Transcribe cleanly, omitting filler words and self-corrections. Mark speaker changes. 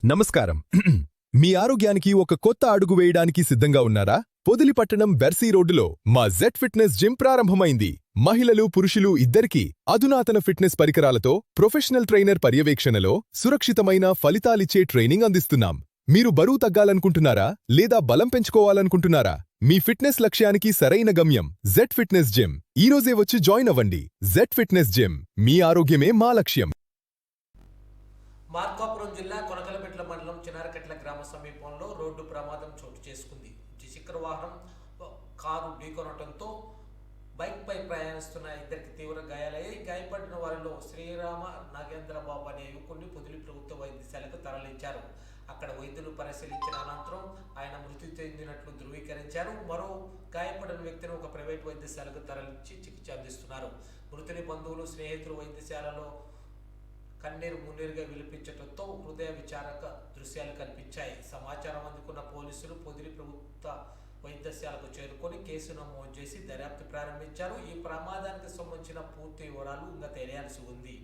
Speaker 1: నమస్కారం. మీ ఆరోగ్యానికి ఒక కొత్త అడుగు వేయడానికి సిద్ధంగా ఉన్నారా? పొదిలిపట్టణం వెర్సీ రోడ్డులో మా జెడ్ ఫిట్నెస్ జిమ్ ప్రారంభమైంది. మహిళలు, పురుషులు ఇద్దరికీ అధునాతన ఫిట్నెస్ పరికరాలతో ప్రొఫెషనల్ ట్రైనర్ పర్యవేక్షణలో సురక్షితమైన ఫలితాలిచ్చే ట్రైనింగ్ అందిస్తున్నాం. మీరు బరువు తగ్గాలనుకుంటున్నారా లేదా బలం పెంచుకోవాలనుకుంటున్నారా? మీ ఫిట్నెస్ లక్ష్యానికి సరైన గమ్యం జెడ్ ఫిట్నెస్ జిమ్. ఈరోజే వచ్చి జాయిన్ అవ్వండి. జెడ్ ఫిట్నెస్ జిమ్, మీ ఆరోగ్యమే మా లక్ష్యం.
Speaker 2: మార్కాపురం జిల్లా కొనకలపెట్ల మండలం చినారకెట్ల గ్రామ సమీపంలో రోడ్డు ప్రమాదం చోటు చేసుకుంది. ద్విచక్ర వాహనం కారు ఢీకొనడంతో బైక్పై ప్రయాణిస్తున్న ఇద్దరికి తీవ్ర గాయాలయ్యాయి. గాయపడిన వారిలో శ్రీరామ నాగేంద్రబాబు అనే యువకుడిని పొదిలి ప్రభుత్వ వైద్యశాలకు తరలించారు. అక్కడ వైద్యులు పరిశీలించిన అనంతరం ఆయన మృతి చెందినట్లు ధృవీకరించారు. మరో గాయపడిన వ్యక్తిని ఒక ప్రైవేట్ వైద్యశాలకు తరలించి చికిత్స అందిస్తున్నారు. మృతుని బంధువులు, స్నేహితులు వైద్యశాలలో కన్నీరు మున్నీరుగా విలిపించడంతో హృదయ విచారక దృశ్యాలు కనిపించాయి. సమాచారం అందుకున్న పోలీసులు పొదిలి ప్రభుత్వ వైద్యశాలకు చేరుకొని కేసు నమోదు చేసి దర్యాప్తు ప్రారంభించారు. ఈ ప్రమాదానికి సంబంధించిన పూర్తి వివరాలు ఇంకా తెలియాల్సి ఉంది.